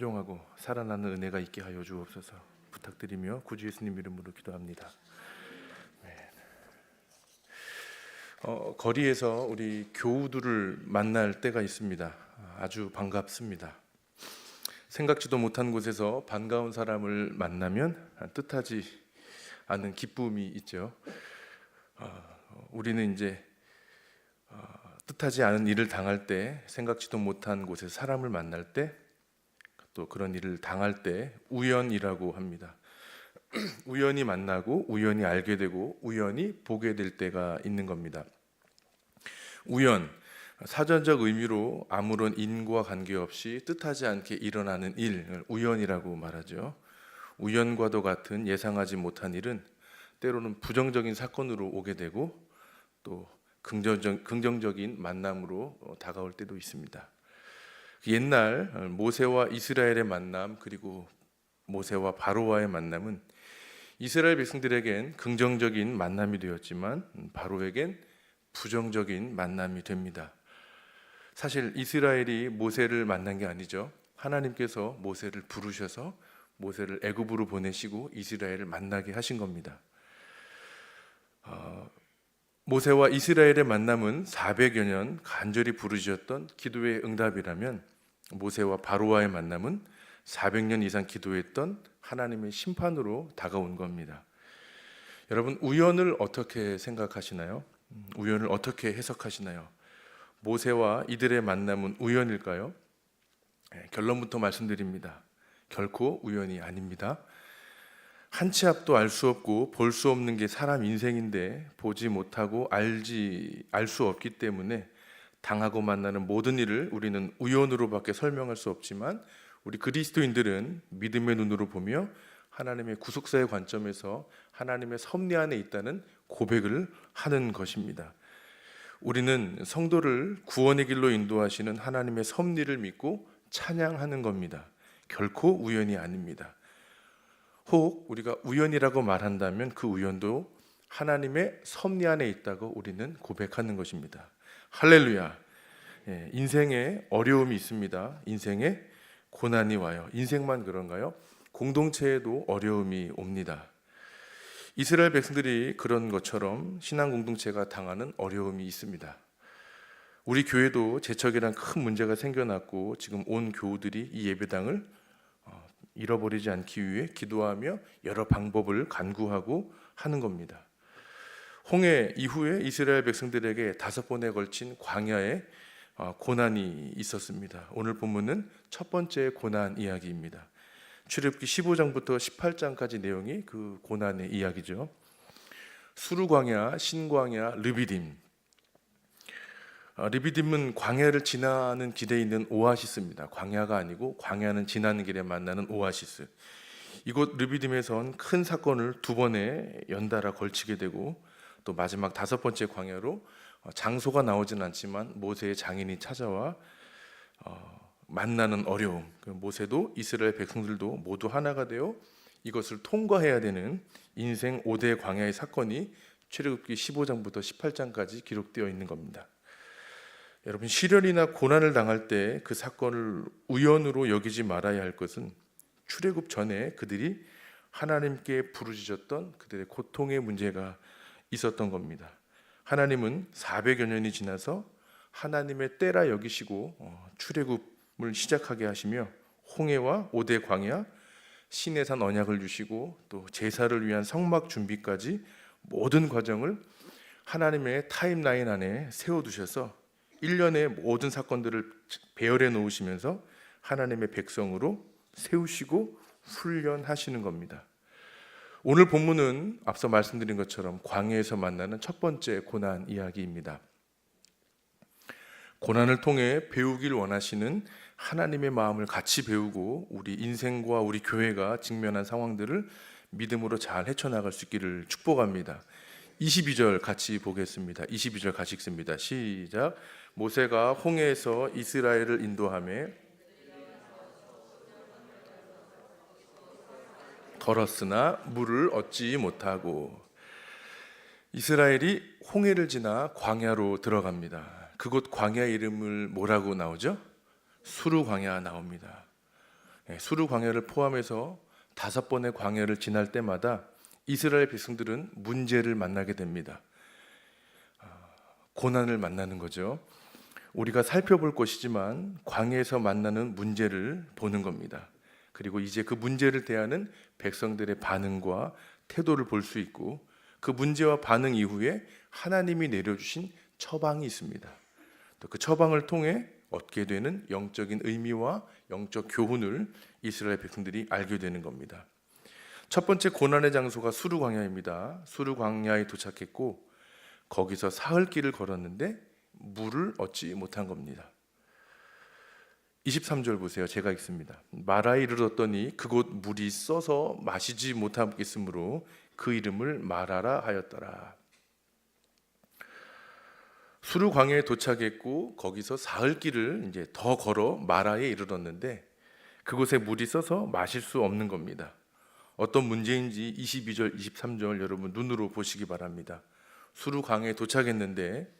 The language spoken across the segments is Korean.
순종하고 살아나는 은혜가 있게 하여 주옵소서 부탁드리며 구주 예수님 이름으로 기도합니다. 거리에서 우리 교우들을 만날 때가 있습니다. 아주 반갑습니다. 생각지도 못한 곳에서 반가운 사람을 만나면 뜻하지 않은 기쁨이 있죠. 우리는 이제 뜻하지 않은 일을 당할 때, 생각지도 못한 곳에서 사람을 만날 때, 또 그런 일을 당할 때 우연이라고 합니다. 우연히 만나고 우연히 알게 되고 우연히 보게 될 때가 있는 겁니다. 우연, 사전적 의미로 아무런 인과 관계없이 뜻하지 않게 일어나는 일을 우연이라고 말하죠. 우연과도 같은 예상하지 못한 일은 때로는 부정적인 사건으로 오게 되고 또 긍정적인 만남으로 다가올 때도 있습니다. 옛날 모세와 이스라엘의 만남, 그리고 모세와 바로와의 만남은 이스라엘 백성들에겐 긍정적인 만남이 되었지만 바로에겐 부정적인 만남이 됩니다. 사실 이스라엘이 모세를 만난 게 아니죠. 하나님께서 모세를 부르셔서 모세를 애굽으로 보내시고 이스라엘을 만나게 하신 겁니다. 모세와 이스라엘의 만남은 400여 년 간절히 부르짖었던 기도의 응답이라면 모세와 바로와의 만남은 400년 이상 기도했던 하나님의 심판으로 다가온 겁니다. 여러분, 우연을 어떻게 생각하시나요? 우연을 어떻게 해석하시나요? 모세와 이들의 만남은 우연일까요? 결론부터 말씀드립니다. 결코 우연이 아닙니다. 한 치 앞도 알 수 없고 볼 수 없는 게 사람 인생인데 보지 못하고 알 수 없기 때문에 당하고 만나는 모든 일을 우리는 우연으로밖에 설명할 수 없지만 우리 그리스도인들은 믿음의 눈으로 보며 하나님의 구속사의 관점에서 하나님의 섭리 안에 있다는 고백을 하는 것입니다. 우리는 성도를 구원의 길로 인도하시는 하나님의 섭리를 믿고 찬양하는 겁니다. 결코 우연이 아닙니다. 혹 우리가 우연이라고 말한다면 그 우연도 하나님의 섭리 안에 있다고 우리는 고백하는 것입니다. 할렐루야. 인생에 어려움이 있습니다. 인생에 고난이 와요. 인생만 그런가요? 공동체에도 어려움이 옵니다. 이스라엘 백성들이 그런 것처럼 신앙 공동체가 당하는 어려움이 있습니다. 우리 교회도 재척이란 큰 문제가 생겨났고 지금 온 교우들이 이 예배당을 잃어버리지 않기 위해 기도하며 여러 방법을 간구하고 하는 겁니다. 홍해 이후에 이스라엘 백성들에게 5번에 걸친 광야의 고난이 있었습니다. 오늘 본문은 첫 번째 고난 이야기입니다. 출애굽기 15장부터 18장까지 내용이 그 고난의 이야기죠. 수르광야, 신광야, 르비딤. 르비딤은 광야를 지나는 길에 있는 오아시스입니다. 광야가 아니고 광야는 지나는 길에 만나는 오아시스. 이곳 르비딤에선 큰 사건을 2번에 연달아 걸치게 되고 또 마지막 5번째 광야로 장소가 나오진 않지만 모세의 장인이 찾아와 만나는 어려움. 모세도 이스라엘 백성들도 모두 하나가 되어 이것을 통과해야 되는 인생 5대 광야의 사건이 출애굽기 15장부터 18장까지 기록되어 있는 겁니다. 여러분, 시련이나 고난을 당할 때 그 사건을 우연으로 여기지 말아야 할 것은 출애굽 전에 그들이 하나님께 부르짖었던 그들의 고통의 문제가 있었던 겁니다. 하나님은 400여 년이 지나서 하나님의 때라 여기시고 출애굽을 시작하게 하시며 홍해와 5대 광야, 시내산 언약을 주시고 또 제사를 위한 성막 준비까지 모든 과정을 하나님의 타임라인 안에 세워두셔서 1년의 모든 사건들을 배열해 놓으시면서 하나님의 백성으로 세우시고 훈련하시는 겁니다. 오늘 본문은 앞서 말씀드린 것처럼 광야에서 만나는 첫 번째 고난 이야기입니다. 고난을 통해 배우길 원하시는 하나님의 마음을 같이 배우고 우리 인생과 우리 교회가 직면한 상황들을 믿음으로 잘 헤쳐나갈 수 있기를 축복합니다. 22절 같이 보겠습니다. 22절 같이 읽습니다. 시작. 모세가 홍해에서 이스라엘을 인도하며 걸었으나 물을 얻지 못하고. 이스라엘이 홍해를 지나 광야로 들어갑니다. 그곳 광야 이름을 뭐라고 나오죠? 수르 광야 나옵니다. 수르 광야를 포함해서 5번의 광야를 지날 때마다 이스라엘 백성들은 문제를 만나게 됩니다. 고난을 만나는 거죠. 우리가 살펴볼 것이지만 광야에서 만나는 문제를 보는 겁니다. 그리고 이제 그 문제를 대하는 백성들의 반응과 태도를 볼 수 있고, 그 문제와 반응 이후에 하나님이 내려주신 처방이 있습니다. 또 그 처방을 통해 얻게 되는 영적인 의미와 영적 교훈을 이스라엘 백성들이 알게 되는 겁니다. 첫 번째 고난의 장소가 수르 광야입니다. 수르 광야에 도착했고 거기서 사흘길을 걸었는데 물을 얻지 못한 겁니다. 23절 보세요. 제가 읽습니다. 마라에 이르렀더니 그곳 물이 써서 마시지 못하겠으므로 그 이름을 마라라 하였더라. 수르 광야에 도착했고 거기서 사흘길을 이제 더 걸어 마라에 이르렀는데 그곳에 물이 써서 마실 수 없는 겁니다. 어떤 문제인지 22절, 23절 여러분 눈으로 보시기 바랍니다. 수르 광야에 도착했는데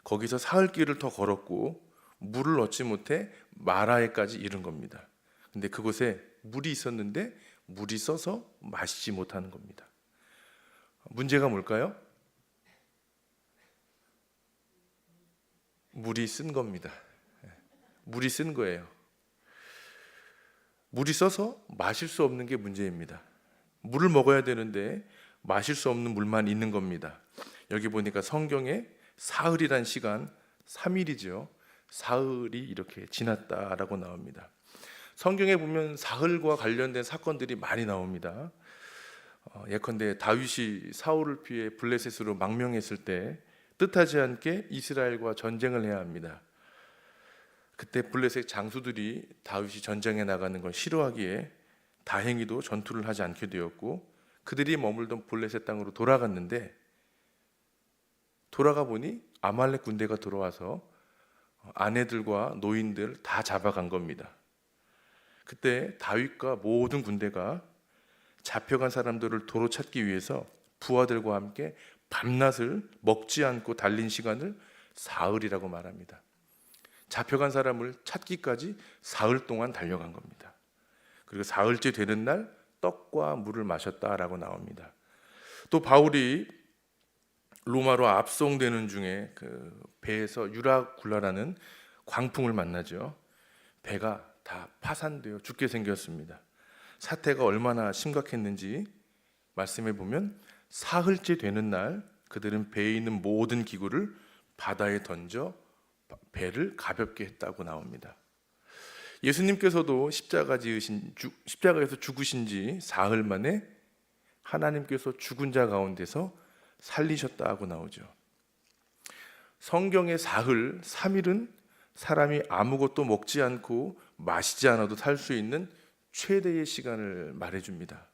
거기서 사흘길을 더 걸었고 물을 얻지 못해 마라에까지 이른 겁니다. 근데 그곳에 물이 있었는데 물이 써서 마시지 못하는 겁니다. 문제가 뭘까요? 물이 쓴 겁니다. 물이 쓴 거예요. 물이 써서 마실 수 없는 게 문제입니다. 물을 먹어야 되는데 마실 수 없는 물만 있는 겁니다. 여기 보니까 성경에 사흘이란 시간 3일이죠. 사흘이 이렇게 지났다라고 나옵니다. 성경에 보면 사흘과 관련된 사건들이 많이 나옵니다. 예컨대 다윗이 사울을 피해 블레셋으로 망명했을 때 뜻하지 않게 이스라엘과 전쟁을 해야 합니다. 그때 블레셋 장수들이 다윗이 전쟁에 나가는 걸 싫어하기에 다행히도 전투를 하지 않게 되었고 그들이 머물던 블레셋 땅으로 돌아갔는데 돌아가 보니 아말렉 군대가 들어와서 아내들과 노인들 다 잡아간 겁니다. 그때 다윗과 모든 군대가 잡혀간 사람들을 도로 찾기 위해서 부하들과 함께 밤낮을 먹지 않고 달린 시간을 사흘이라고 말합니다. 잡혀간 사람을 찾기까지 사흘 동안 달려간 겁니다. 그리고 사흘째 되는 날 떡과 물을 마셨다라고 나옵니다. 또 바울이 로마로 압송되는 중에 그 배에서 유라굴라라는 광풍을 만나죠. 배가 다 파산되어 죽게 생겼습니다. 사태가 얼마나 심각했는지 말씀해 보면 사흘째 되는 날 그들은 배에 있는 모든 기구를 바다에 던져 배를 가볍게 했다고 나옵니다. 예수님께서도 십자가에서 죽으신 지 사흘 만에 하나님께서 죽은 자 가운데서 살리셨다고 나오죠. 성경의 사흘, 3일은 사람이 아무것도 먹지 않고 마시지 않아도 살 수 있는 최대의 시간을 말해줍니다.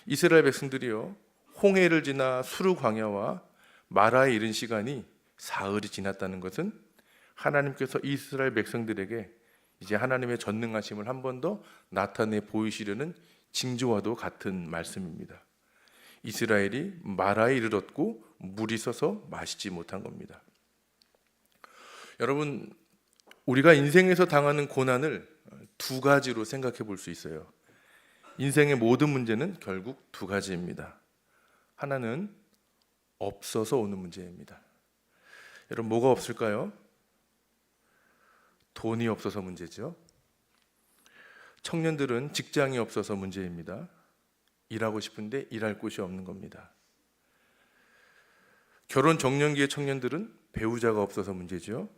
이스라엘 백성들이요, 홍해를 지나 수르 광야와 마라에 이른 시간이 사흘이 지났다는 것은 하나님께서 이스라엘 백성들에게 이제 하나님의 전능하심을 한 번 더 나타내 보이시려는 징조와도 같은 말씀입니다. 이스라엘이 마라에 이르렀고 물이 써서 마시지 못한 겁니다. 여러분, 우리가 인생에서 당하는 고난을 두 가지로 생각해 볼 수 있어요. 인생의 모든 문제는 결국 두 가지입니다. 하나는 없어서 오는 문제입니다. 여러분, 뭐가 없을까요? 돈이 없어서 문제죠. 청년들은 직장이 없어서 문제입니다. 일하고 싶은데 일할 곳이 없는 겁니다. 결혼 정년기의 청년들은 배우자가 없어서 문제죠.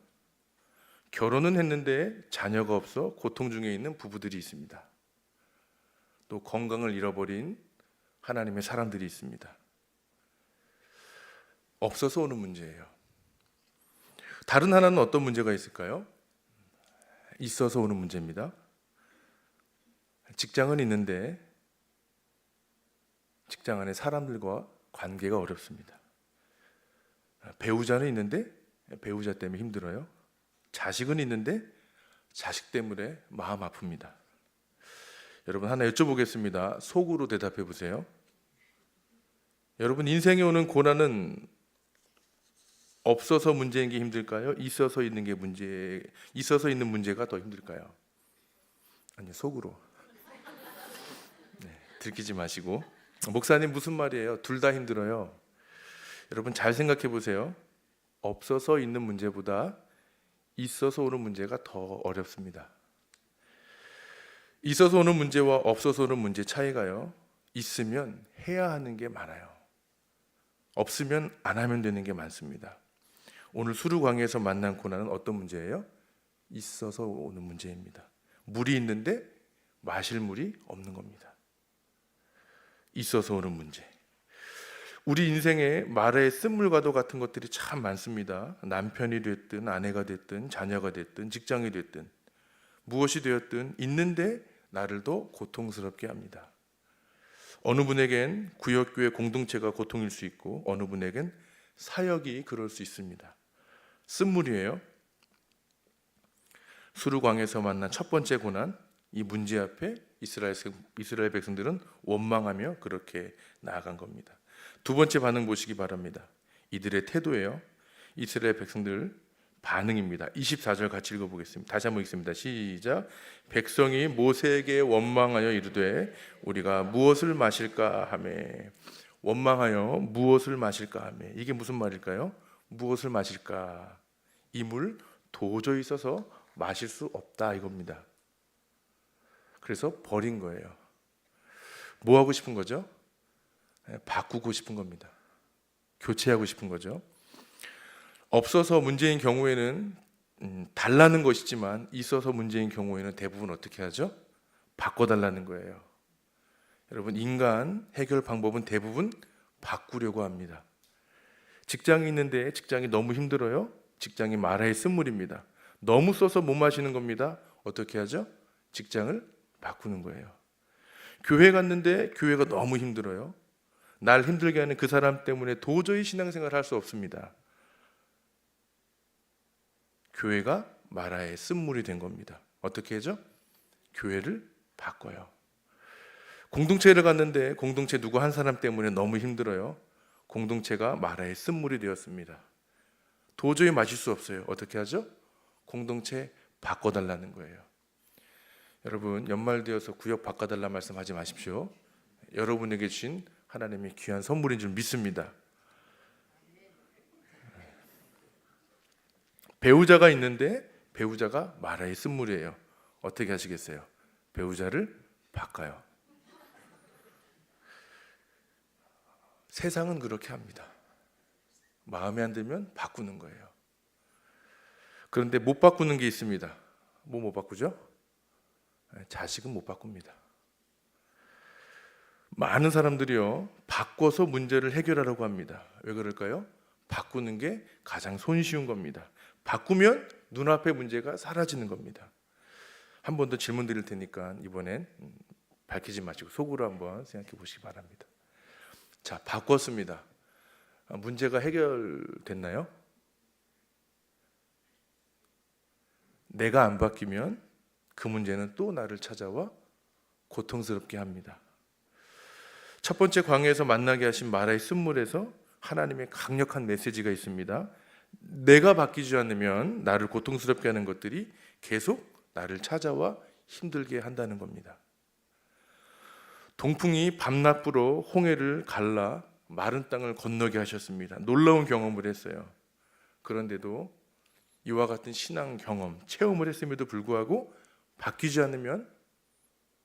결혼은 했는데 자녀가 없어 고통 중에 있는 부부들이 있습니다. 또 건강을 잃어버린 하나님의 사람들이 있습니다. 없어서 오는 문제예요. 다른 하나는 어떤 문제가 있을까요? 있어서 오는 문제입니다. 직장은 있는데 직장 안에 사람들과 관계가 어렵습니다. 배우자는 있는데 배우자 때문에 힘들어요. 자식은 있는데 자식 때문에 마음 아픕니다. 여러분, 하나 여쭤보겠습니다. 속으로 대답해 보세요. 여러분, 인생에 오는 고난은 없어서 문제인 게 힘들까요? 있어서 있는 문제가 더 힘들까요? 아니, 속으로. 들키지 마시고. 목사님 무슨 말이에요? 둘 다 힘들어요. 여러분 잘 생각해 보세요. 없어서 있는 문제보다 있어서 오는 문제가 더 어렵습니다. 있어서 오는 문제와 없어서 오는 문제 차이가요, 있으면 해야 하는 게 많아요. 없으면 안 하면 되는 게 많습니다. 오늘 수르광에서 만난 고난은 어떤 문제예요? 있어서 오는 문제입니다. 물이 있는데 마실 물이 없는 겁니다. 있어서 오는 문제. 우리 인생에 마라의 쓴물과도 같은 것들이 참 많습니다. 남편이 됐든 아내가 됐든 자녀가 됐든 직장이 됐든 무엇이 되었든 있는데 나를 더 고통스럽게 합니다. 어느 분에겐 구역교회 공동체가 고통일 수 있고 어느 분에겐 사역이 그럴 수 있습니다. 쓴물이에요. 수르광에서 만난 첫 번째 고난, 이 문제 앞에 이스라엘 백성들은 원망하며 그렇게 나아간 겁니다. 두 번째 반응 보시기 바랍니다. 이들의 태도예요. 이스라엘 백성들 반응입니다. 24절 같이 읽어보겠습니다. 다시 한번 읽습니다. 시작. 백성이 모세에게 원망하여 이르되 우리가 무엇을 마실까 하며. 원망하여 무엇을 마실까 하며. 이게 무슨 말일까요? 무엇을 마실까? 이 물 도저히 있어서 마실 수 없다 이겁니다. 그래서 버린 거예요. 뭐 하고 싶은 거죠? 바꾸고 싶은 겁니다. 교체하고 싶은 거죠. 없어서 문제인 경우에는 달라는 것이지만 있어서 문제인 경우에는 대부분 어떻게 하죠? 바꿔달라는 거예요. 여러분, 인간 해결 방법은 대부분 바꾸려고 합니다. 직장이 있는데 직장이 너무 힘들어요? 직장이 마라의 쓴물입니다. 너무 써서 못 마시는 겁니다. 어떻게 하죠? 직장을 바꾸는 거예요. 교회 갔는데 교회가 너무 힘들어요. 날 힘들게 하는 그 사람 때문에 도저히 신앙생활 할 수 없습니다. 교회가 마라의 쓴물이 된 겁니다. 어떻게 하죠? 교회를 바꿔요. 공동체를 갔는데 공동체 누구 한 사람 때문에 너무 힘들어요. 공동체가 마라의 쓴물이 되었습니다. 도저히 마실 수 없어요. 어떻게 하죠? 공동체 바꿔달라는 거예요. 여러분, 연말되어서 구역 바꿔달라 말씀하지 마십시오. 여러분에게 주신 하나님의 귀한 선물인 줄 믿습니다. 배우자가 있는데 배우자가 마라의 쓴물이에요. 어떻게 하시겠어요? 배우자를 바꿔요. 세상은 그렇게 합니다. 마음에 안 들면 바꾸는 거예요. 그런데 못 바꾸는 게 있습니다. 뭐 못 바꾸죠? 자식은 못 바꿉니다. 많은 사람들이요, 바꿔서 문제를 해결하려고 합니다. 왜 그럴까요? 바꾸는 게 가장 손쉬운 겁니다. 바꾸면 눈앞의 문제가 사라지는 겁니다. 한 번 더 질문 드릴 테니까 이번엔 밝히지 마시고 속으로 한번 생각해 보시기 바랍니다. 자, 바꿨습니다. 문제가 해결됐나요? 내가 안 바뀌면 그 문제는 또 나를 찾아와 고통스럽게 합니다. 첫 번째 광야에서 만나게 하신 마라의 쓴물에서 하나님의 강력한 메시지가 있습니다. 내가 바뀌지 않으면 나를 고통스럽게 하는 것들이 계속 나를 찾아와 힘들게 한다는 겁니다. 동풍이 밤낮부로 홍해를 갈라 마른 땅을 건너게 하셨습니다. 놀라운 경험을 했어요. 그런데도 이와 같은 신앙 경험, 체험을 했음에도 불구하고 바뀌지 않으면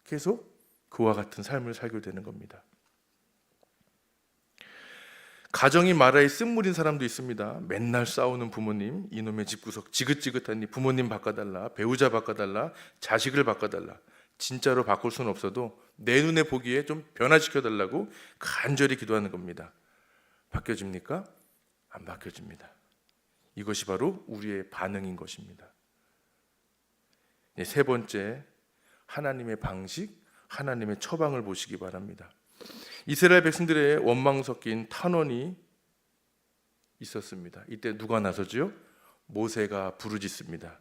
계속 그와 같은 삶을 살게 되는 겁니다. 가정이 마라의 쓴물인 사람도 있습니다. 맨날 싸우는 부모님, 이놈의 집구석 지긋지긋하니 부모님 바꿔달라, 배우자 바꿔달라, 자식을 바꿔달라. 진짜로 바꿀 수는 없어도 내 눈에 보기에 좀 변화시켜달라고 간절히 기도하는 겁니다. 바뀌어집니까? 안 바뀌어집니다. 이것이 바로 우리의 반응인 것입니다. 세 번째, 하나님의 방식, 하나님의 처방을 보시기 바랍니다. 이스라엘 백성들의 원망 섞인 탄원이 있었습니다. 이때 누가 나서죠? 모세가 부르짖습니다.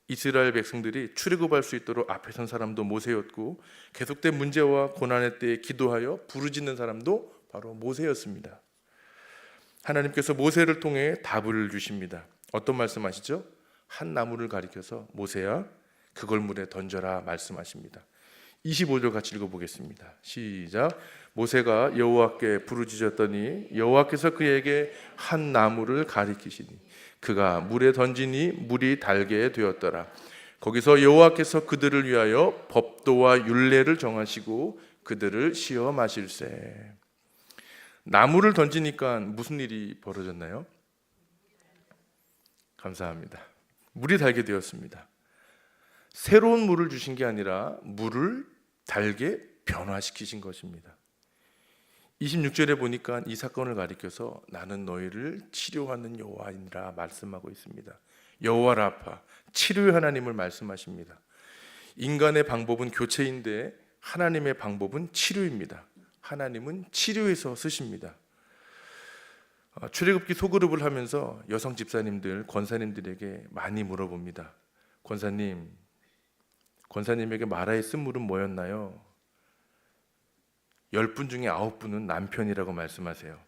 이스라엘 백성들이 출애굽할 수 있도록 앞에 선 사람도 모세였고 계속된 문제와 고난의 때에 기도하여 부르짖는 사람도 바로 모세였습니다. 하나님께서 모세를 통해 답을 주십니다. 어떤 말씀하시죠? 한 나무를 가리켜서 모세야 그걸 물에 던져라 말씀하십니다. 25절 같이 읽어보겠습니다. 시작. 모세가 여호와께 부르짖었더니 여호와께서 그에게 한 나무를 가리키시니 그가 물에 던지니 물이 달게 되었더라. 거기서 여호와께서 그들을 위하여 법도와 율례를 정하시고 그들을 시험하실세. 나무를 던지니까 무슨 일이 벌어졌나요? 감사합니다. 물이 달게 되었습니다. 새로운 물을 주신 게 아니라 물을 달게 변화시키신 것입니다. 26절에 보니까 이 사건을 가리켜서 나는 너희를 치료하는 여호와이니라 말씀하고 있습니다. 여호와 라파, 치료의 하나님을 말씀하십니다. 인간의 방법은 교체인데 하나님의 방법은 치료입니다. 하나님은 치료해서 쓰십니다. 출애굽기 소그룹을 하면서 여성 집사님들, 권사님들에게 많이 물어봅니다. 권사님에게 마라의 쓴물은 뭐였나요? 10분 중에 9분은 남편이라고 말씀하세요.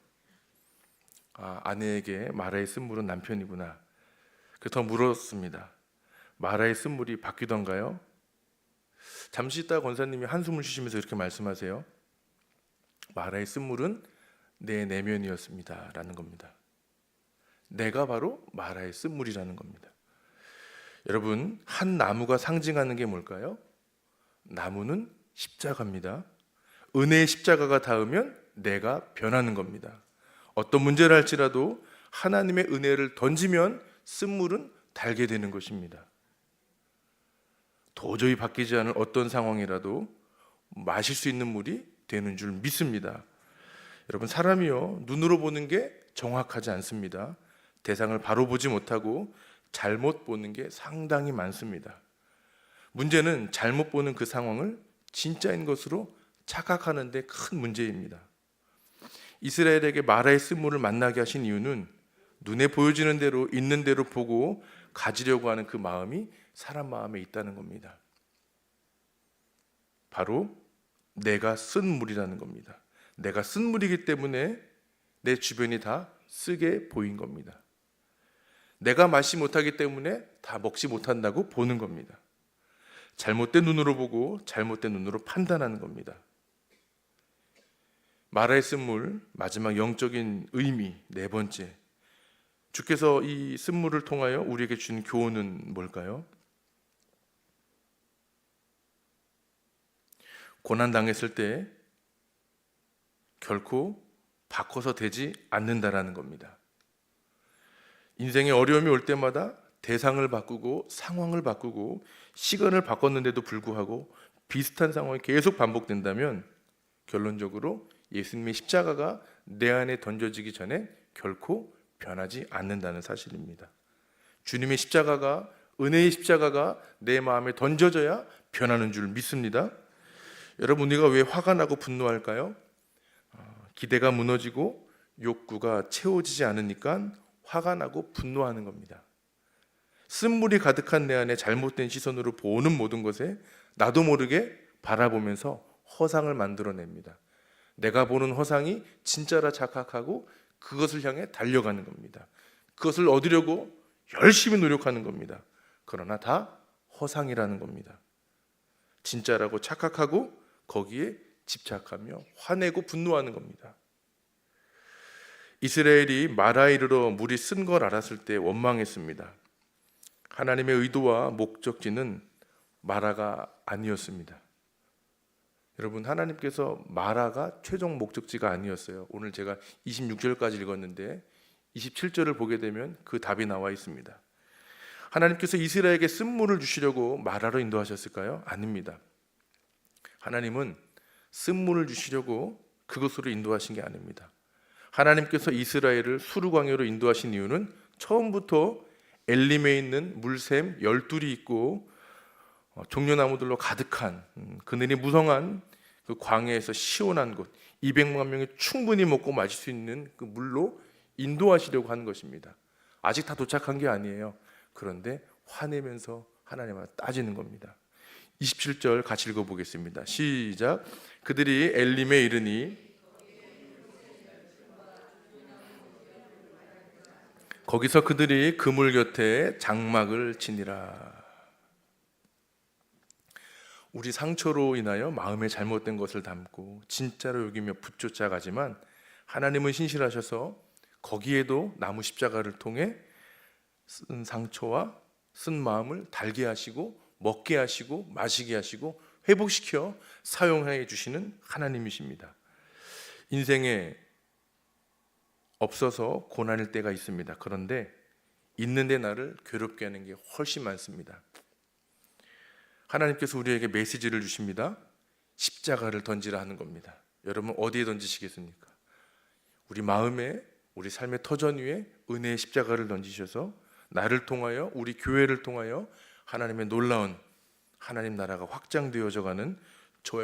아내에게 마라의 쓴물은 남편이구나. 그래서 더 물었습니다. 마라의 쓴물이 바뀌던가요? 잠시 있다 권사님이 한숨을 쉬시면서 이렇게 말씀하세요. 마라의 쓴물은 내 내면이었습니다 라는 겁니다. 내가 바로 마라의 쓴물이라는 겁니다. 여러분, 한 나무가 상징하는 게 뭘까요? 나무는 십자가입니다. 은혜의 십자가가 닿으면 내가 변하는 겁니다. 어떤 문제를 할지라도 하나님의 은혜를 던지면 쓴물은 달게 되는 것입니다. 도저히 바뀌지 않을 어떤 상황이라도 마실 수 있는 물이 되는 줄 믿습니다. 여러분, 사람이요, 눈으로 보는 게 정확하지 않습니다. 대상을 바로 보지 못하고 잘못 보는 게 상당히 많습니다. 문제는 잘못 보는 그 상황을 진짜인 것으로 착각하는 데 큰 문제입니다. 이스라엘에게 마라의 쓴물을 만나게 하신 이유는 눈에 보여지는 대로 있는 대로 보고 가지려고 하는 그 마음이 사람 마음에 있다는 겁니다. 바로 내가 쓴 물이라는 겁니다. 내가 쓴 물이기 때문에 내 주변이 다 쓰게 보인 겁니다. 내가 마시지 못하기 때문에 다 먹지 못한다고 보는 겁니다. 잘못된 눈으로 보고 잘못된 눈으로 판단하는 겁니다. 마라의 쓴물, 마지막 영적인 의미, 네 번째, 주께서 이 쓴물을 통하여 우리에게 준 교훈은 뭘까요? 고난당했을 때 결코 바꿔서 되지 않는다라는 겁니다. 인생의 어려움이 올 때마다 대상을 바꾸고 상황을 바꾸고 시간을 바꿨는데도 불구하고 비슷한 상황이 계속 반복된다면 결론적으로 예수님의 십자가가 내 안에 던져지기 전에 결코 변하지 않는다는 사실입니다. 주님의 십자가가, 은혜의 십자가가 내 마음에 던져져야 변하는 줄 믿습니다. 여러분, 우리가 왜 화가 나고 분노할까요? 기대가 무너지고 욕구가 채워지지 않으니까 화가 나고 분노하는 겁니다. 쓴물이 가득한 내 안에 잘못된 시선으로 보는 모든 것에 나도 모르게 바라보면서 허상을 만들어냅니다. 내가 보는 허상이 진짜라 착각하고 그것을 향해 달려가는 겁니다. 그것을 얻으려고 열심히 노력하는 겁니다. 그러나 다 허상이라는 겁니다. 진짜라고 착각하고 거기에 집착하며 화내고 분노하는 겁니다. 이스라엘이 마라에 이르러 물이 쓴 걸 알았을 때 원망했습니다. 하나님의 의도와 목적지는 마라가 아니었습니다. 여러분, 하나님께서 마라가 최종 목적지가 아니었어요. 오늘 제가 26절까지 읽었는데 27절을 보게 되면 그 답이 나와 있습니다. 하나님께서 이스라엘에게 쓴물을 주시려고 마라로 인도하셨을까요? 아닙니다. 하나님은 쓴물을 주시려고 그것으로 인도하신 게 아닙니다. 하나님께서 이스라엘을 수르광야로 인도하신 이유는 처음부터 엘림에 있는 물샘 12이 있고 종려나무들로 가득한 그늘이 무성한 그 광야에서 시원한 곳, 200만 명이 충분히 먹고 마실 수 있는 그 물로 인도하시려고 하는 것입니다. 아직 다 도착한 게 아니에요. 그런데 화내면서 하나님을 따지는 겁니다. 27절 같이 읽어보겠습니다. 시작. 그들이 엘림에 이르니 거기서 그들이 그물 곁에 장막을 치니라. 우리 상처로 인하여 마음에 잘못된 것을 담고 진짜로 여기며 붙잡아 가지만 하나님은 신실하셔서 거기에도 나무 십자가를 통해 쓴 상처와 쓴 마음을 달게 하시고 먹게 하시고 마시게 하시고 회복시켜 사용해 주시는 하나님이십니다. 인생에 없어서 고난일 때가 있습니다. 그런데 있는데 나를 괴롭게 하는 게 훨씬 많습니다. 하나님께서 우리에게 메시지를 주십니다. 십자가를 던지라 하는 겁니다. 여러분 어디에 던지시겠습니까? 우리 마음에, 우리 삶의 터전 위에 은혜의 십자가를 던지셔서 나를 통하여, 우리 교회를 통하여 하나님의 놀라운 하나님 나라가 확장되어져 가는 저와